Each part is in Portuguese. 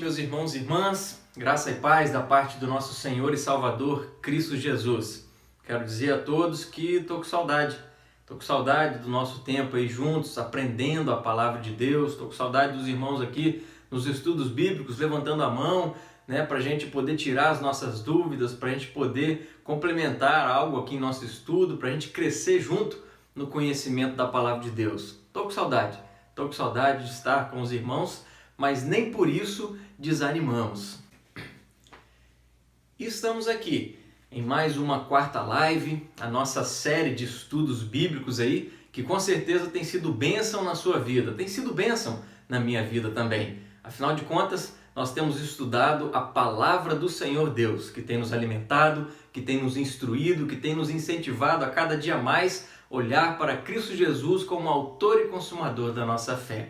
meus irmãos e irmãs, graça e paz da parte do nosso Senhor e Salvador, Cristo Jesus. Quero dizer a todos que estou com saudade do nosso tempo aí juntos, aprendendo a palavra de Deus, estou com saudade dos irmãos aqui nos estudos bíblicos, levantando a mão, para a gente poder tirar as nossas dúvidas, para a gente poder complementar algo aqui em nosso estudo, para a gente crescer junto no conhecimento da palavra de Deus. Estou com saudade de estar com os irmãos, mas nem por isso desanimamos. E estamos aqui em mais uma quarta live, a nossa série de estudos bíblicos aí, que com certeza tem sido bênção na sua vida, tem sido bênção na minha vida também. Afinal de contas, nós temos estudado a palavra do Senhor Deus, que tem nos alimentado, que tem nos instruído, que tem nos incentivado a cada dia mais olhar para Cristo Jesus como autor e consumador da nossa fé.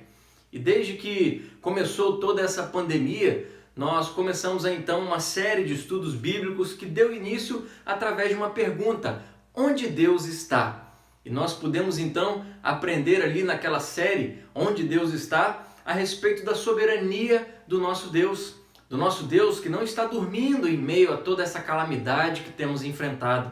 E desde que começou toda essa pandemia, nós começamos então uma série de estudos bíblicos que deu início através de uma pergunta: onde Deus está? E nós pudemos então aprender ali naquela série, onde Deus está, a respeito da soberania do nosso Deus que não está dormindo em meio a toda essa calamidade que temos enfrentado.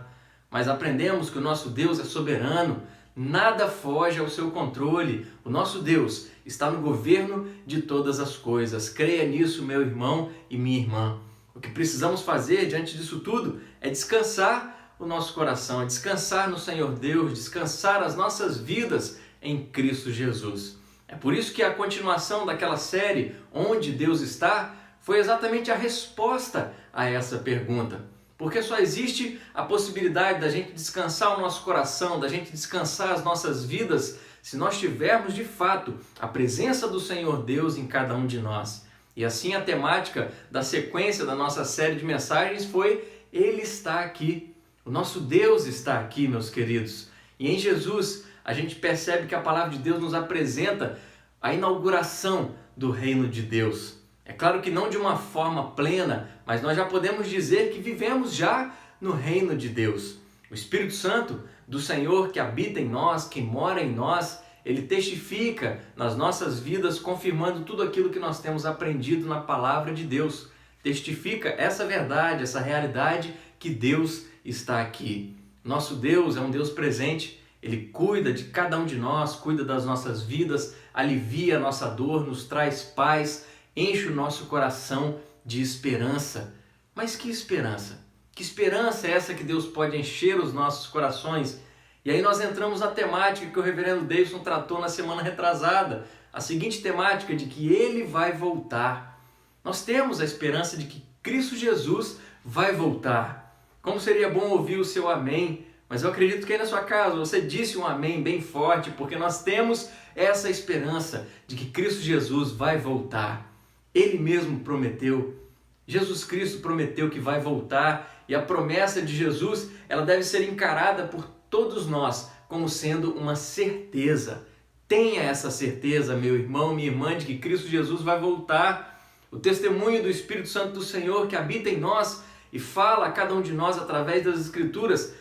Mas aprendemos que o nosso Deus é soberano, nada foge ao seu controle. O nosso Deus está no governo de todas as coisas. Creia nisso, meu irmão e minha irmã. O que precisamos fazer diante disso tudo é descansar o nosso coração, é descansar no Senhor Deus, descansar as nossas vidas em Cristo Jesus. É por isso que a continuação daquela série, Onde Deus Está, foi exatamente a resposta a essa pergunta. Porque só existe a possibilidade da gente descansar o nosso coração, da gente descansar as nossas vidas, se nós tivermos de fato a presença do Senhor Deus em cada um de nós. E assim a temática da sequência da nossa série de mensagens foi: Ele está aqui. O nosso Deus está aqui, meus queridos. E em Jesus a gente percebe que a palavra de Deus nos apresenta a inauguração do reino de Deus. É claro que não de uma forma plena, mas nós já podemos dizer que vivemos já no reino de Deus. O Espírito Santo do Senhor que habita em nós, que mora em nós, ele testifica nas nossas vidas, confirmando tudo aquilo que nós temos aprendido na palavra de Deus. Testifica essa verdade, essa realidade que Deus está aqui. Nosso Deus é um Deus presente, ele cuida de cada um de nós, cuida das nossas vidas, alivia a nossa dor, nos traz paz, enche o nosso coração de esperança. Mas que esperança? Que esperança é essa que Deus pode encher os nossos corações? E aí nós entramos na temática que o reverendo Davidson tratou na semana retrasada. A seguinte temática de que Ele vai voltar. Nós temos a esperança de que Cristo Jesus vai voltar. Como seria bom ouvir o seu amém? Mas eu acredito que aí na sua casa você disse um amém bem forte, porque nós temos essa esperança de que Cristo Jesus vai voltar. Ele mesmo prometeu, Jesus Cristo prometeu que vai voltar, e a promessa de Jesus, ela deve ser encarada por todos nós como sendo uma certeza. Tenha essa certeza, meu irmão, minha irmã, de que Cristo Jesus vai voltar. O testemunho do Espírito Santo do Senhor que habita em nós e fala a cada um de nós através das Escrituras,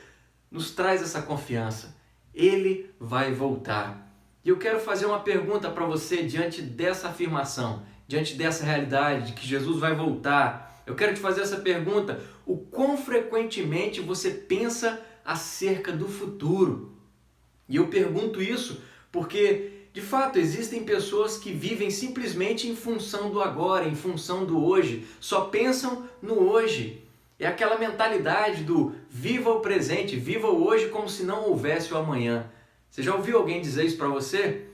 nos traz essa confiança. Ele vai voltar. E eu quero fazer uma pergunta para você diante dessa afirmação, diante dessa realidade de que Jesus vai voltar. Eu quero te fazer essa pergunta: o quão frequentemente você pensa acerca do futuro? E eu pergunto isso porque, de fato, existem pessoas que vivem simplesmente em função do agora, em função do hoje, só pensam no hoje. É aquela mentalidade do viva o presente, viva o hoje como se não houvesse o amanhã. Você já ouviu alguém dizer isso para você?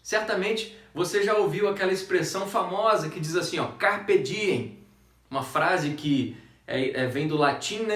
Certamente você já ouviu aquela expressão famosa que diz assim, carpe diem. Uma frase que vem do latim,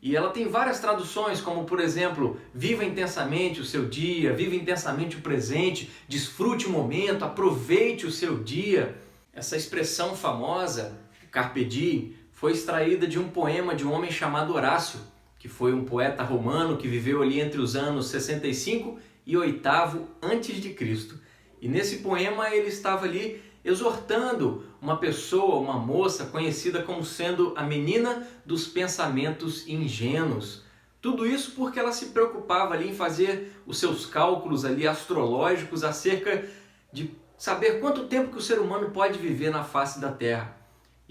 E ela tem várias traduções, como por exemplo, viva intensamente o seu dia, viva intensamente o presente, desfrute o momento, aproveite o seu dia. Essa expressão famosa, carpe diem, foi extraída de um poema de um homem chamado Horácio, que foi um poeta romano que viveu ali entre os anos 65 e 8º a.C. E nesse poema ele estava ali exortando uma pessoa, uma moça conhecida como sendo a menina dos pensamentos ingênuos. Tudo isso porque ela se preocupava ali em fazer os seus cálculos ali astrológicos acerca de saber quanto tempo que o ser humano pode viver na face da Terra.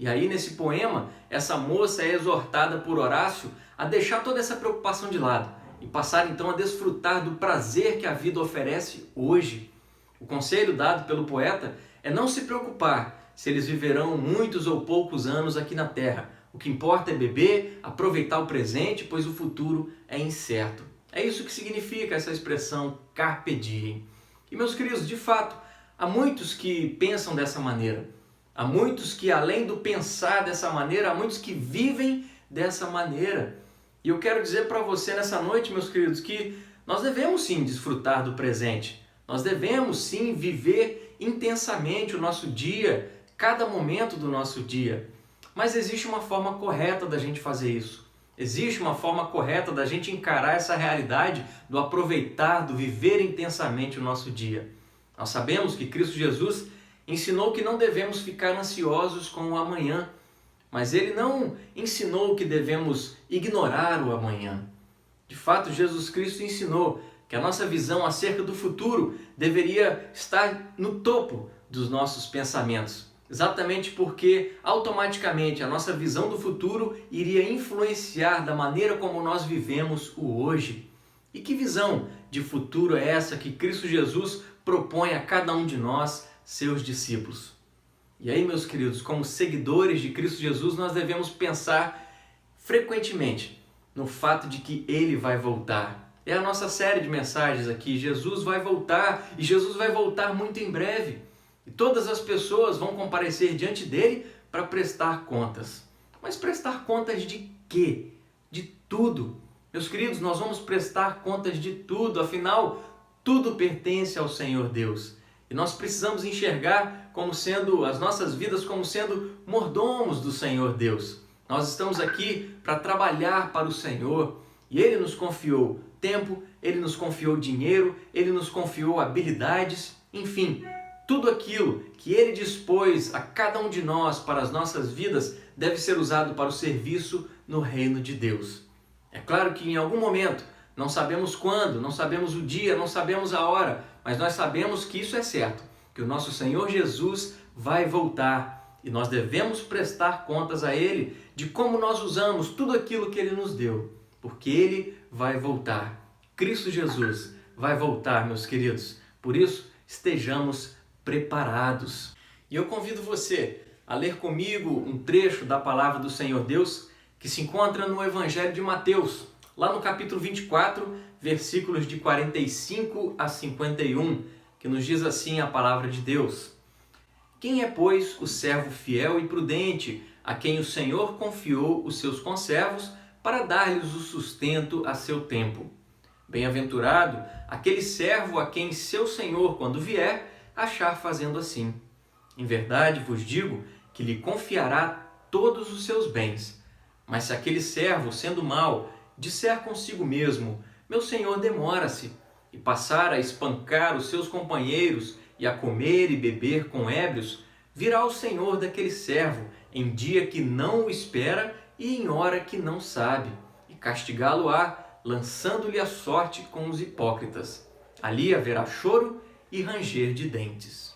E aí nesse poema, essa moça é exortada por Horácio a deixar toda essa preocupação de lado e passar então a desfrutar do prazer que a vida oferece hoje. O conselho dado pelo poeta é não se preocupar se eles viverão muitos ou poucos anos aqui na Terra. O que importa é beber, aproveitar o presente, pois o futuro é incerto. É isso que significa essa expressão carpe diem. E meus queridos, de fato, há muitos que pensam dessa maneira. Há muitos que, além do pensar dessa maneira, há muitos que vivem dessa maneira. E eu quero dizer para você nessa noite, meus queridos, que nós devemos sim desfrutar do presente. Nós devemos sim viver intensamente o nosso dia, cada momento do nosso dia. Mas existe uma forma correta da gente fazer isso. Existe uma forma correta da gente encarar essa realidade do aproveitar, do viver intensamente o nosso dia. Nós sabemos que Cristo Jesus ensinou que não devemos ficar ansiosos com o amanhã, mas Ele não ensinou que devemos ignorar o amanhã. De fato, Jesus Cristo ensinou que a nossa visão acerca do futuro deveria estar no topo dos nossos pensamentos. Exatamente porque automaticamente a nossa visão do futuro iria influenciar da maneira como nós vivemos o hoje. E que visão de futuro é essa que Cristo Jesus propõe a cada um de nós, seus discípulos? E aí, meus queridos, como seguidores de Cristo Jesus, nós devemos pensar frequentemente no fato de que Ele vai voltar. É a nossa série de mensagens aqui, Jesus vai voltar, e Jesus vai voltar muito em breve. E todas as pessoas vão comparecer diante dele para prestar contas. Mas prestar contas de quê? De tudo. Meus queridos, nós vamos prestar contas de tudo, afinal, tudo pertence ao Senhor Deus. E nós precisamos enxergar como sendo as nossas vidas como sendo mordomos do Senhor Deus. Nós estamos aqui para trabalhar para o Senhor e Ele nos confiou tempo, Ele nos confiou dinheiro, Ele nos confiou habilidades, enfim, tudo aquilo que Ele dispôs a cada um de nós para as nossas vidas deve ser usado para o serviço no reino de Deus. É claro que em algum momento, não sabemos quando, não sabemos o dia, não sabemos a hora, mas nós sabemos que isso é certo, que o nosso Senhor Jesus vai voltar e nós devemos prestar contas a Ele de como nós usamos tudo aquilo que Ele nos deu, porque Ele vai voltar. Cristo Jesus vai voltar, meus queridos. Por isso, estejamos preparados. E eu convido você a ler comigo um trecho da palavra do Senhor Deus que se encontra no Evangelho de Mateus, lá no capítulo 24, versículos de 45 a 51, que nos diz assim a palavra de Deus: Quem é, pois, o servo fiel e prudente, a quem o Senhor confiou os seus conservos para dar-lhes o sustento a seu tempo? Bem-aventurado aquele servo a quem seu Senhor, quando vier, achar fazendo assim. Em verdade vos digo que lhe confiará todos os seus bens. Mas se aquele servo, sendo mau, disser consigo mesmo: meu senhor demora-se, e passar a espancar os seus companheiros e a comer e beber com ébrios, virá o senhor daquele servo em dia que não o espera e em hora que não sabe, e castigá-lo-á, lançando-lhe a sorte com os hipócritas. Ali haverá choro e ranger de dentes.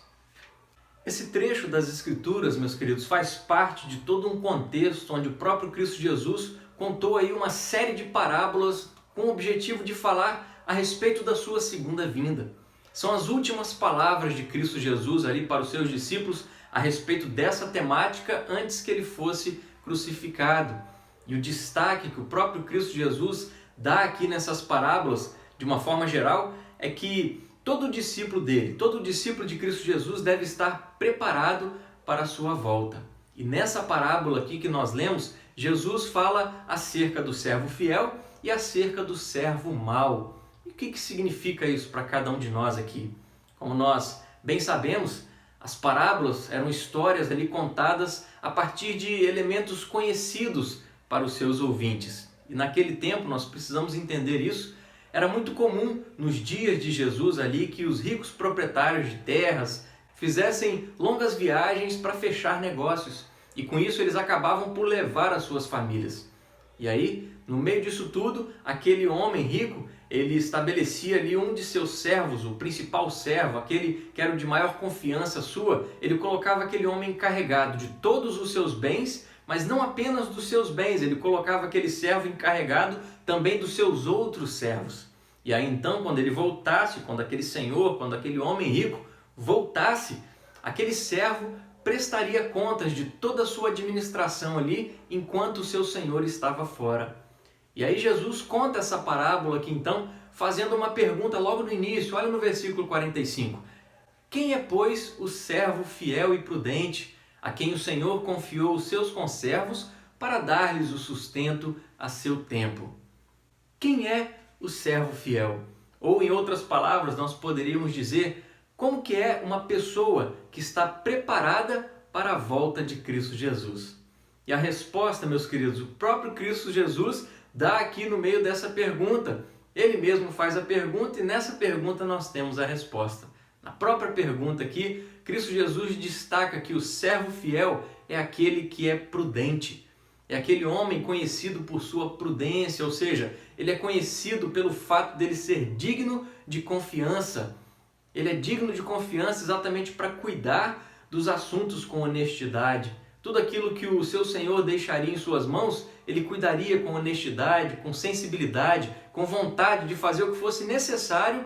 Esse trecho das Escrituras, meus queridos, faz parte de todo um contexto onde o próprio Cristo Jesus contou aí uma série de parábolas com o objetivo de falar a respeito da sua segunda vinda. São as últimas palavras de Cristo Jesus ali para os seus discípulos a respeito dessa temática antes que ele fosse crucificado. E o destaque que o próprio Cristo Jesus dá aqui nessas parábolas, de uma forma geral, é que todo discípulo dele, todo discípulo de Cristo Jesus deve estar preparado para a sua volta. E nessa parábola aqui que nós lemos, Jesus fala acerca do servo fiel e acerca do servo mau. E o que significa isso para cada um de nós aqui? Como nós bem sabemos, as parábolas eram histórias ali contadas a partir de elementos conhecidos para os seus ouvintes. E naquele tempo, nós precisamos entender isso, era muito comum nos dias de Jesus ali que os ricos proprietários de terras fizessem longas viagens para fechar negócios. E com isso eles acabavam por levar as suas famílias. E aí, No meio disso tudo, aquele homem rico, ele estabelecia ali um de seus servos, o principal servo, aquele que era o de maior confiança sua, ele colocava aquele homem encarregado de todos os seus bens, mas não apenas dos seus bens, ele colocava aquele servo encarregado também dos seus outros servos. E aí então, quando ele voltasse, quando aquele senhor, quando aquele homem rico voltasse, aquele servo prestaria contas de toda a sua administração ali, enquanto o seu senhor estava fora. E aí Jesus conta essa parábola aqui então, fazendo uma pergunta logo no início, olha no versículo 45. Quem é, pois, o servo fiel e prudente, a quem o Senhor confiou os seus conservos para dar-lhes o sustento a seu tempo? Quem é o servo fiel? Ou, em outras palavras, nós poderíamos dizer, como que é uma pessoa que está preparada para a volta de Cristo Jesus? E a resposta, meus queridos, o próprio Cristo Jesus dá aqui no meio dessa pergunta. Ele mesmo faz a pergunta e nessa pergunta nós temos a resposta. Na própria pergunta aqui, Cristo Jesus destaca que o servo fiel é aquele que é prudente. É aquele homem conhecido por sua prudência, ou seja, ele é conhecido pelo fato dele ser digno de confiança. Ele é digno de confiança exatamente para cuidar dos assuntos com honestidade. Tudo aquilo que o seu Senhor deixaria em suas mãos, ele cuidaria com honestidade, com sensibilidade, com vontade de fazer o que fosse necessário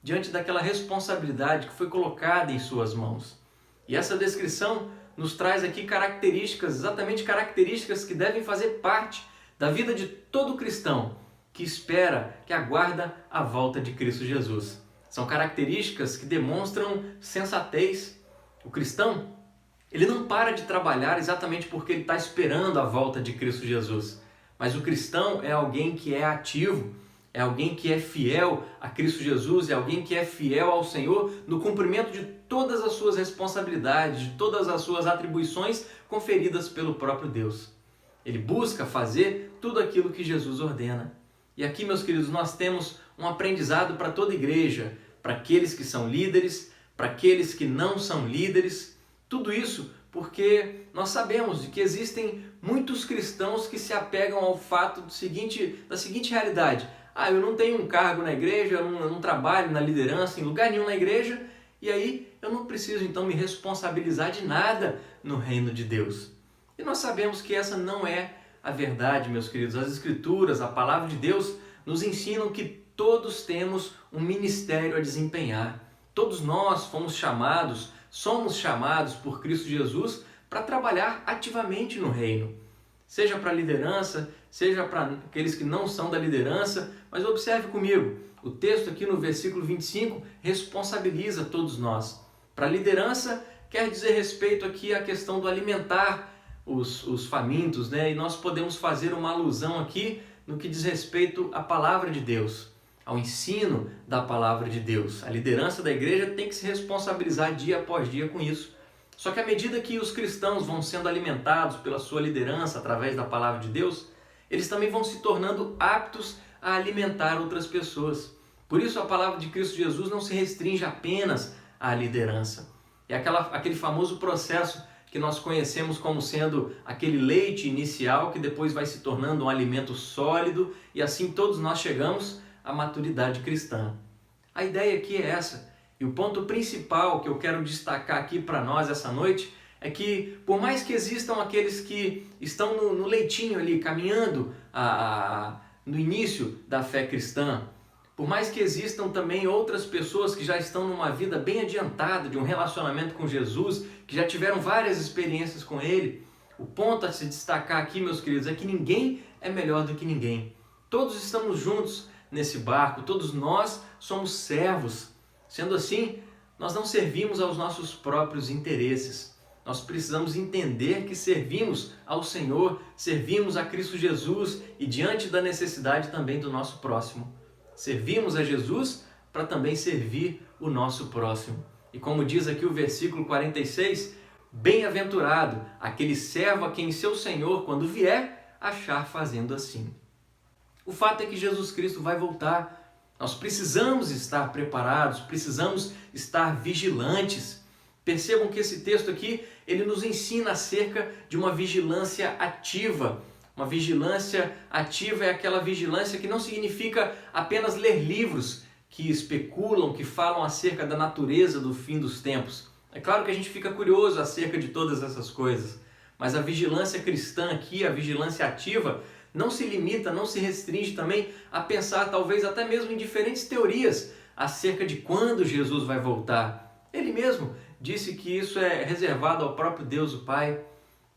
diante daquela responsabilidade que foi colocada em suas mãos. E essa descrição nos traz aqui características, exatamente características que devem fazer parte da vida de todo cristão que espera, que aguarda a volta de Cristo Jesus. São características que demonstram sensatez. O cristão, ele não para de trabalhar exatamente porque ele está esperando a volta de Cristo Jesus. Mas o cristão é alguém que é ativo, é alguém que é fiel a Cristo Jesus, é alguém que é fiel ao Senhor no cumprimento de todas as suas responsabilidades, de todas as suas atribuições conferidas pelo próprio Deus. Ele busca fazer tudo aquilo que Jesus ordena. E aqui, meus queridos, nós temos um aprendizado para toda igreja, para aqueles que são líderes, para aqueles que não são líderes. Tudo isso porque nós sabemos de que existem muitos cristãos que se apegam ao fato da seguinte realidade. Eu não tenho um cargo na igreja, eu não trabalho na liderança, em lugar nenhum na igreja, e aí eu não preciso então me responsabilizar de nada no reino de Deus. E nós sabemos que essa não é a verdade, meus queridos. As Escrituras, a Palavra de Deus, nos ensinam que todos temos um ministério a desempenhar. Todos nós somos chamados por Cristo Jesus para trabalhar ativamente no reino. Seja para a liderança, seja para aqueles que não são da liderança, mas observe comigo, o texto aqui no versículo 25 responsabiliza todos nós. Para a liderança quer dizer respeito aqui à questão do alimentar os famintos, né? E nós podemos fazer uma alusão aqui no que diz respeito à palavra de Deus, ao ensino da palavra de Deus. A liderança da igreja tem que se responsabilizar dia após dia com isso. Só que à medida que os cristãos vão sendo alimentados pela sua liderança através da palavra de Deus, eles também vão se tornando aptos a alimentar outras pessoas. Por isso a palavra de Cristo Jesus não se restringe apenas à liderança. É aquele famoso processo que nós conhecemos como sendo aquele leite inicial que depois vai se tornando um alimento sólido e assim todos nós chegamos à maturidade cristã. A ideia aqui é essa. E o ponto principal que eu quero destacar aqui para nós essa noite é que, por mais que existam aqueles que estão no leitinho ali, caminhando no início da fé cristã, por mais que existam também outras pessoas que já estão numa vida bem adiantada de um relacionamento com Jesus, que já tiveram várias experiências com Ele, o ponto a se destacar aqui, meus queridos, é que ninguém é melhor do que ninguém. Todos estamos juntos nesse barco, todos nós somos servos. Sendo assim, nós não servimos aos nossos próprios interesses. Nós precisamos entender que servimos ao Senhor, servimos a Cristo Jesus e diante da necessidade também do nosso próximo. Servimos a Jesus para também servir o nosso próximo. E como diz aqui o versículo 46, bem-aventurado aquele servo a quem seu Senhor, quando vier, achar fazendo assim. O fato é que Jesus Cristo vai voltar. Nós precisamos estar preparados, precisamos estar vigilantes. Percebam que esse texto aqui, ele nos ensina acerca de uma vigilância ativa, Uma vigilância ativa é aquela vigilância que não significa apenas ler livros que especulam, que falam acerca da natureza do fim dos tempos. É claro que a gente fica curioso acerca de todas essas coisas, mas a vigilância cristã aqui, a vigilância ativa, não se limita, não se restringe também a pensar talvez até mesmo em diferentes teorias acerca de quando Jesus vai voltar. Ele mesmo disse que isso é reservado ao próprio Deus, o Pai,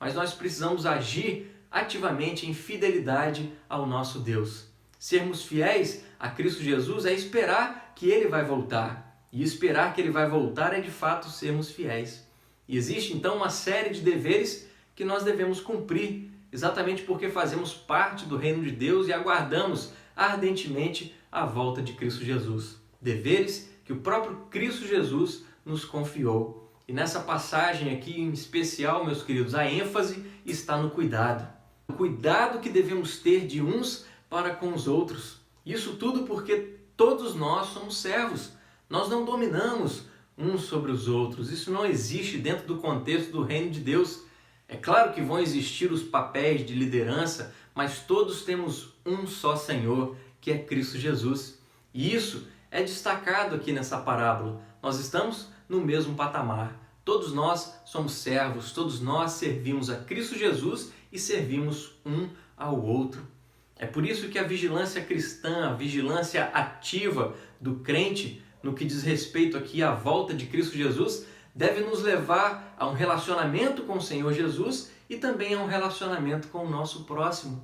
mas nós precisamos agir ativamente em fidelidade ao nosso Deus. Sermos fiéis a Cristo Jesus é esperar que Ele vai voltar. E esperar que Ele vai voltar é de fato sermos fiéis. E existe então uma série de deveres que nós devemos cumprir, exatamente porque fazemos parte do reino de Deus e aguardamos ardentemente a volta de Cristo Jesus. Deveres que o próprio Cristo Jesus nos confiou. E nessa passagem aqui em especial, meus queridos, a ênfase está no cuidado. O cuidado que devemos ter de uns para com os outros. Isso tudo porque todos nós somos servos. Nós não dominamos uns sobre os outros. Isso não existe dentro do contexto do reino de Deus. É claro que vão existir os papéis de liderança, mas todos temos um só Senhor, que é Cristo Jesus. E isso é destacado aqui nessa parábola. Nós estamos no mesmo patamar. Todos nós somos servos, todos nós servimos a Cristo Jesus e servimos um ao outro. É por isso que a vigilância cristã, a vigilância ativa do crente, no que diz respeito aqui à volta de Cristo Jesus, deve nos levar a um relacionamento com o Senhor Jesus e também a um relacionamento com o nosso próximo.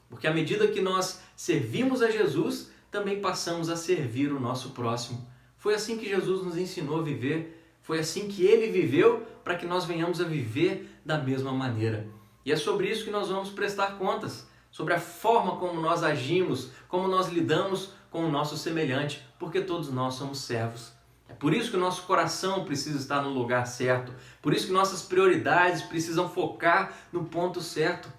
Porque à medida que nós servimos a Jesus, também passamos a servir o nosso próximo. Foi assim que Jesus nos ensinou a viver, foi assim que Ele viveu para que nós venhamos a viver da mesma maneira. E é sobre isso que nós vamos prestar contas, sobre a forma como nós agimos, como nós lidamos com o nosso semelhante, porque todos nós somos servos. É por isso que o nosso coração precisa estar no lugar certo, por isso que nossas prioridades precisam focar no ponto certo.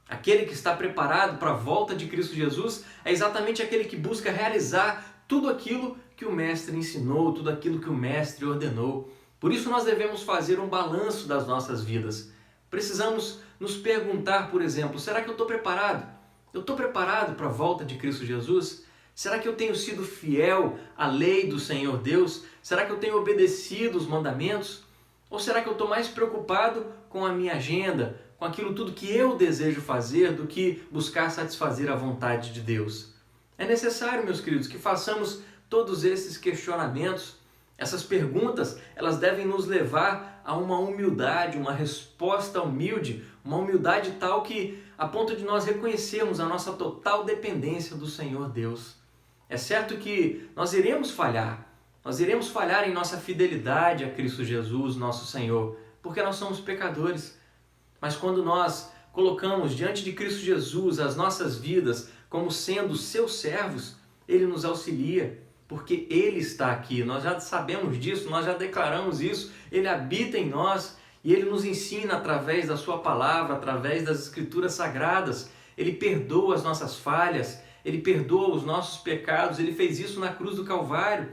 Aquele que está preparado para a volta de Cristo Jesus é exatamente aquele que busca realizar tudo aquilo que o Mestre ensinou, tudo aquilo que o Mestre ordenou. Por isso nós devemos fazer um balanço das nossas vidas. Precisamos nos perguntar, por exemplo, será que eu estou preparado? Eu estou preparado para a volta de Cristo Jesus? Será que eu tenho sido fiel à lei do Senhor Deus? Será que eu tenho obedecido os mandamentos? Ou será que eu estou mais preocupado com a minha agenda, com aquilo tudo que eu desejo fazer, do que buscar satisfazer a vontade de Deus? É necessário, meus queridos, que façamos todos esses questionamentos. Essas perguntas, elas devem nos levar a uma humildade, uma resposta humilde, uma humildade tal que, a ponto de nós reconhecermos a nossa total dependência do Senhor Deus. É certo que nós iremos falhar em nossa fidelidade a Cristo Jesus, nosso Senhor, porque nós somos pecadores. Mas quando nós colocamos diante de Cristo Jesus as nossas vidas como sendo seus servos, Ele nos auxilia, porque Ele está aqui. Nós já sabemos disso, nós já declaramos isso. Ele habita em nós e Ele nos ensina através da Sua palavra, através das Escrituras Sagradas. Ele perdoa as nossas falhas, Ele perdoa os nossos pecados. Ele fez isso na cruz do Calvário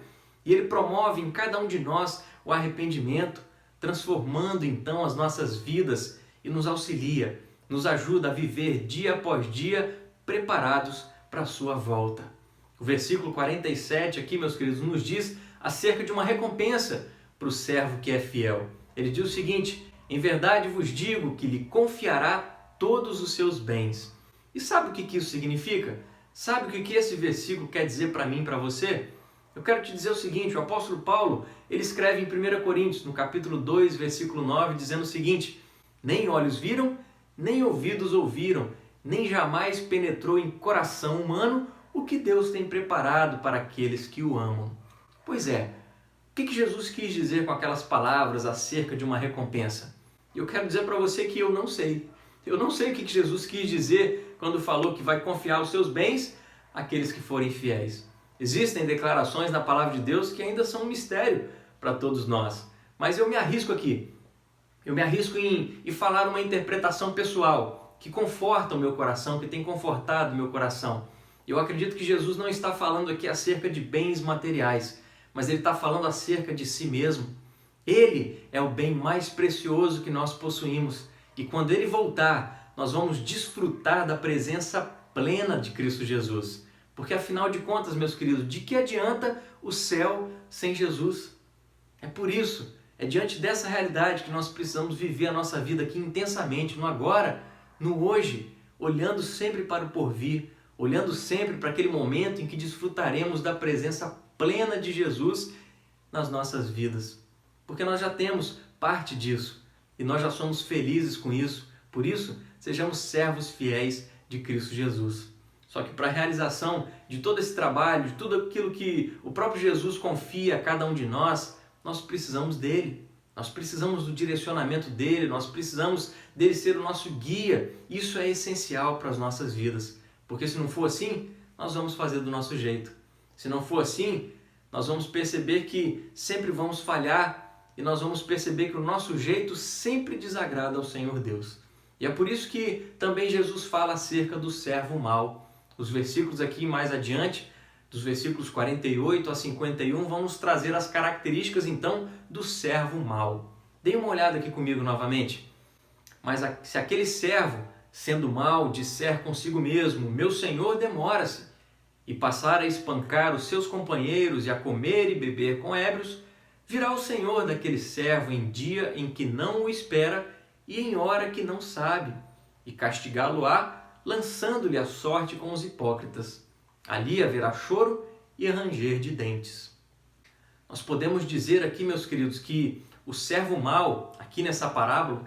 e Ele promove em cada um de nós o arrependimento, transformando então as nossas vidas e nos auxilia, nos ajuda a viver dia após dia preparados para a sua volta. O versículo 47 aqui, meus queridos, nos diz acerca de uma recompensa para o servo que é fiel. Ele diz o seguinte: em verdade vos digo que lhe confiará todos os seus bens. E sabe o que isso significa? Sabe o que esse versículo quer dizer para mim e para você? Eu quero te dizer o seguinte: o apóstolo Paulo, ele escreve em 1 Coríntios, no capítulo 2, versículo 9, dizendo o seguinte: nem olhos viram, nem ouvidos ouviram, nem jamais penetrou em coração humano o que Deus tem preparado para aqueles que o amam. Pois é, o que Jesus quis dizer com aquelas palavras acerca de uma recompensa? E eu quero dizer para você que eu não sei. Eu não sei o que Jesus quis dizer quando falou que vai confiar os seus bens àqueles que forem fiéis. Existem declarações na palavra de Deus que ainda são um mistério para todos nós. Mas eu me arrisco aqui. Eu me arrisco em falar uma interpretação pessoal que conforta o meu coração, que tem confortado o meu coração. Eu acredito que Jesus não está falando aqui acerca de bens materiais, mas Ele está falando acerca de si mesmo. Ele é o bem mais precioso que nós possuímos. E quando Ele voltar, nós vamos desfrutar da presença plena de Cristo Jesus. Porque afinal de contas, meus queridos, de que adianta o céu sem Jesus? É por isso, é diante dessa realidade que nós precisamos viver a nossa vida aqui intensamente, no agora, no hoje, olhando sempre para o porvir, olhando sempre para aquele momento em que desfrutaremos da presença plena de Jesus nas nossas vidas. Porque nós já temos parte disso e nós já somos felizes com isso. Por isso, sejamos servos fiéis de Cristo Jesus. Só que para a realização de todo esse trabalho, de tudo aquilo que o próprio Jesus confia a cada um de nós, nós precisamos dele. Nós precisamos do direcionamento dele, nós precisamos dele ser o nosso guia. Isso é essencial para as nossas vidas. Porque se não for assim, nós vamos fazer do nosso jeito. Se não for assim, nós vamos perceber que sempre vamos falhar e nós vamos perceber que o nosso jeito sempre desagrada ao Senhor Deus. E é por isso que também Jesus fala acerca do servo mau. Os versículos aqui mais adiante, dos versículos 48 a 51, vão nos trazer as características então do servo mau. Dê uma olhada aqui comigo novamente. Mas se aquele servo, sendo mau, disser consigo mesmo, meu senhor demora-se, e passar a espancar os seus companheiros e a comer e beber com ébrios, virá o senhor daquele servo em dia em que não o espera e em hora que não sabe, e castigá-lo-á, lançando-lhe a sorte com os hipócritas. Ali haverá choro e ranger de dentes. Nós podemos dizer aqui, meus queridos, que o servo mau, aqui nessa parábola,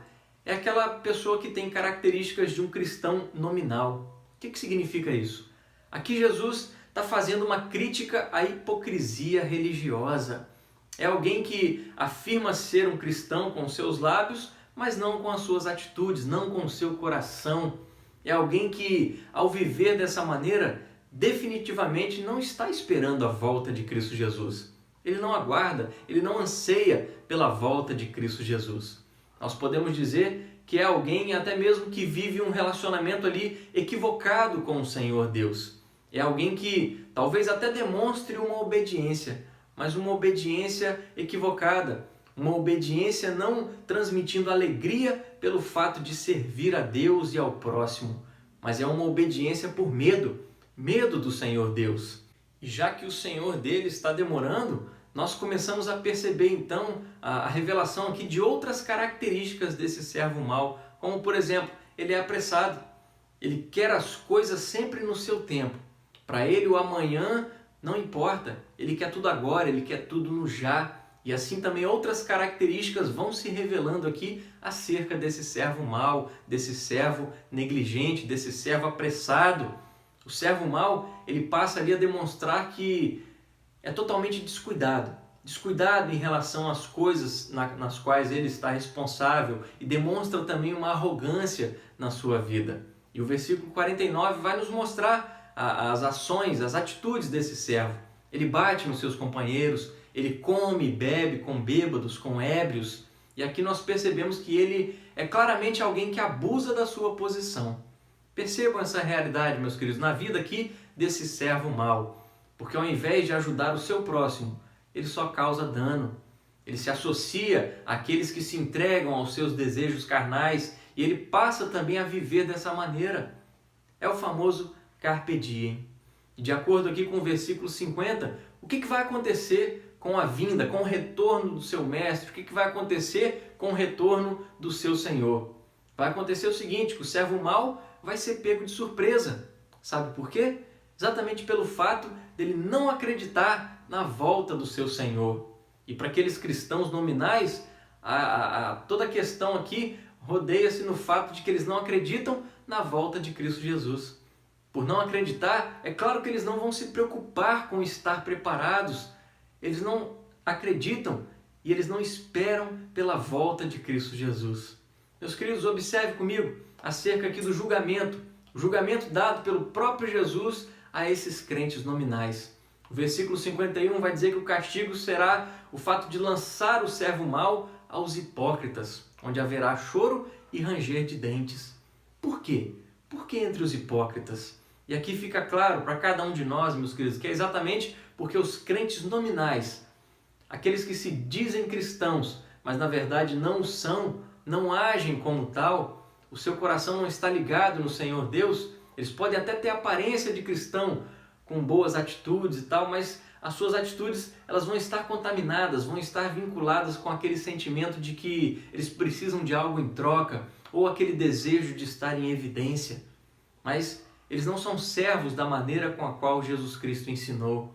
é aquela pessoa que tem características de um cristão nominal. O que significa isso? Aqui Jesus está fazendo uma crítica à hipocrisia religiosa. É alguém que afirma ser um cristão com seus lábios, mas não com as suas atitudes, não com o seu coração. É alguém que, ao viver dessa maneira, definitivamente não está esperando a volta de Cristo Jesus. Ele não aguarda, ele não anseia pela volta de Cristo Jesus. Nós podemos dizer que é alguém até mesmo que vive um relacionamento ali equivocado com o Senhor Deus. É alguém que talvez até demonstre uma obediência, mas uma obediência equivocada. Uma obediência não transmitindo alegria pelo fato de servir a Deus e ao próximo, mas é uma obediência por medo do Senhor Deus. E já que o Senhor dele está demorando, nós começamos a perceber então a revelação aqui de outras características desse servo mau, como por exemplo, ele é apressado, ele quer as coisas sempre no seu tempo. Para ele o amanhã não importa, ele quer tudo agora, ele quer tudo no já. E assim também outras características vão se revelando aqui acerca desse servo mau, desse servo negligente, desse servo apressado. O servo mau, ele passa ali a demonstrar que é totalmente descuidado em relação às coisas nas quais ele está responsável e demonstra também uma arrogância na sua vida. E o versículo 49 vai nos mostrar as ações, as atitudes desse servo. Ele bate nos seus companheiros, ele come e bebe com bêbados, com ébrios, e aqui nós percebemos que ele é claramente alguém que abusa da sua posição. Percebam essa realidade, meus queridos, na vida aqui desse servo mau, porque ao invés de ajudar o seu próximo, ele só causa dano. Ele se associa àqueles que se entregam aos seus desejos carnais e ele passa também a viver dessa maneira. É o famoso carpe diem. E de acordo aqui com o versículo 50, o que vai acontecer com a vinda, com o retorno do seu mestre? O que vai acontecer com o retorno do seu senhor? Vai acontecer o seguinte, que o servo mau vai ser pego de surpresa. Sabe por quê? Exatamente pelo fato dele não acreditar na volta do seu senhor. E para aqueles cristãos nominais, toda a questão aqui rodeia-se no fato de que eles não acreditam na volta de Cristo Jesus. Por não acreditar, é claro que eles não vão se preocupar com estar preparados. Eles não acreditam e eles não esperam pela volta de Cristo Jesus. Meus queridos, observe comigo acerca aqui do julgamento. O julgamento dado pelo próprio Jesus a esses crentes nominais. O versículo 51 vai dizer que o castigo será o fato de lançar o servo mau aos hipócritas, onde haverá choro e ranger de dentes. Por quê? Por que entre os hipócritas? E aqui fica claro para cada um de nós, meus queridos, que é exatamente porque os crentes nominais, aqueles que se dizem cristãos, mas na verdade não são, não agem como tal, o seu coração não está ligado no Senhor Deus, eles podem até ter aparência de cristão, com boas atitudes e tal, mas as suas atitudes elas vão estar contaminadas, vão estar vinculadas com aquele sentimento de que eles precisam de algo em troca, ou aquele desejo de estar em evidência. Mas eles não são servos da maneira com a qual Jesus Cristo ensinou,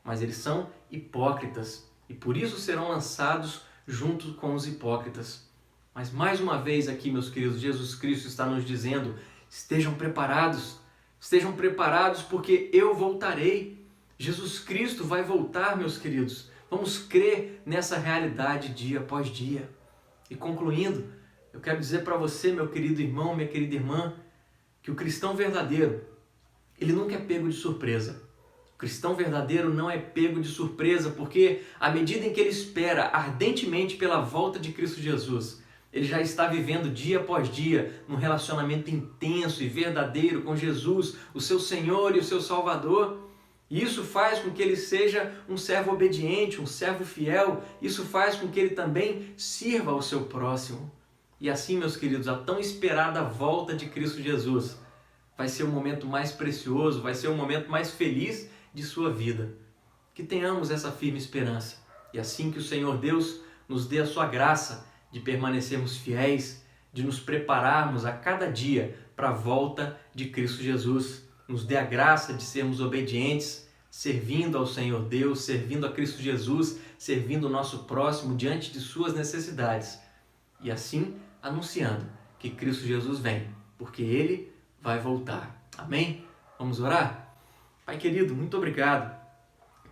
mas eles são hipócritas e por isso serão lançados junto com os hipócritas. Mas mais uma vez aqui, meus queridos, Jesus Cristo está nos dizendo: estejam preparados porque eu voltarei. Jesus Cristo vai voltar, meus queridos. Vamos crer nessa realidade dia após dia. E concluindo, eu quero dizer para você, meu querido irmão, minha querida irmã, que o cristão verdadeiro, ele nunca é pego de surpresa. O cristão verdadeiro não é pego de surpresa, porque à medida em que ele espera ardentemente pela volta de Cristo Jesus, ele já está vivendo dia após dia num relacionamento intenso e verdadeiro com Jesus, o seu Senhor e o seu Salvador. E isso faz com que ele seja um servo obediente, um servo fiel. Isso faz com que ele também sirva ao seu próximo. E assim, meus queridos, a tão esperada volta de Cristo Jesus vai ser o momento mais precioso, vai ser o momento mais feliz de sua vida. Que tenhamos essa firme esperança. E assim que o Senhor Deus nos dê a sua graça de permanecermos fiéis, de nos prepararmos a cada dia para a volta de Cristo Jesus. Nos dê a graça de sermos obedientes, servindo ao Senhor Deus, servindo a Cristo Jesus, servindo o nosso próximo diante de suas necessidades. E assim, anunciando que Cristo Jesus vem, porque Ele vai voltar. Amém? Vamos orar? Pai querido, muito obrigado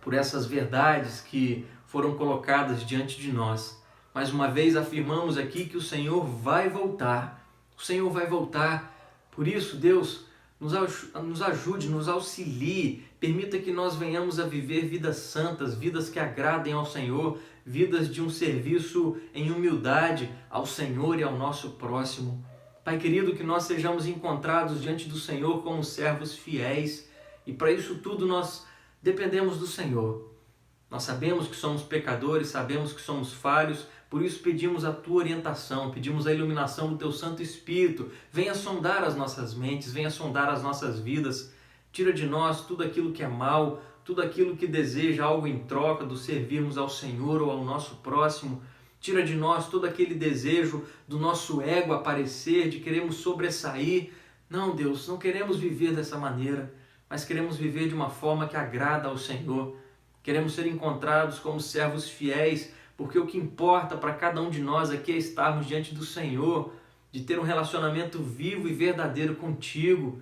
por essas verdades que foram colocadas diante de nós. Mais uma vez afirmamos aqui que o Senhor vai voltar. O Senhor vai voltar. Por isso, Deus, nos ajude, nos auxilie, permita que nós venhamos a viver vidas santas, vidas que agradem ao Senhor, vidas de um serviço em humildade ao Senhor e ao nosso próximo. Pai querido, que nós sejamos encontrados diante do Senhor como servos fiéis, e para isso tudo nós dependemos do Senhor. Nós sabemos que somos pecadores, sabemos que somos falhos, por isso pedimos a Tua orientação, pedimos a iluminação do Teu Santo Espírito. Venha sondar as nossas mentes, venha sondar as nossas vidas. Tira de nós tudo aquilo que é mal, tudo aquilo que deseja algo em troca do servirmos ao Senhor ou ao nosso próximo. Tira de nós todo aquele desejo do nosso ego aparecer, de queremos sobressair. Não, Deus, não queremos viver dessa maneira, mas queremos viver de uma forma que agrada ao Senhor. Queremos ser encontrados como servos fiéis, porque o que importa para cada um de nós aqui é estarmos diante do Senhor, de ter um relacionamento vivo e verdadeiro contigo,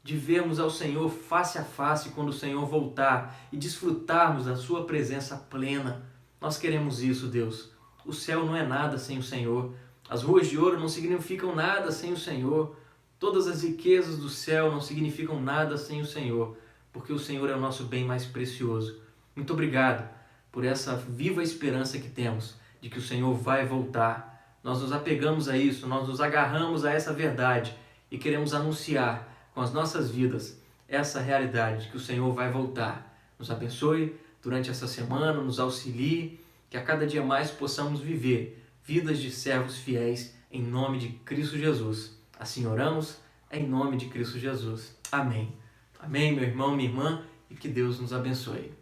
de vermos ao Senhor face a face quando o Senhor voltar e desfrutarmos da sua presença plena. Nós queremos isso, Deus. O céu não é nada sem o Senhor. As ruas de ouro não significam nada sem o Senhor. Todas as riquezas do céu não significam nada sem o Senhor, porque o Senhor é o nosso bem mais precioso. Muito obrigado por essa viva esperança que temos de que o Senhor vai voltar. Nós nos apegamos a isso, nós nos agarramos a essa verdade e queremos anunciar com as nossas vidas essa realidade de que o Senhor vai voltar. Nos abençoe durante essa semana, nos auxilie, que a cada dia mais possamos viver vidas de servos fiéis em nome de Cristo Jesus. Assim oramos, em nome de Cristo Jesus. Amém. Amém, meu irmão, minha irmã, e que Deus nos abençoe.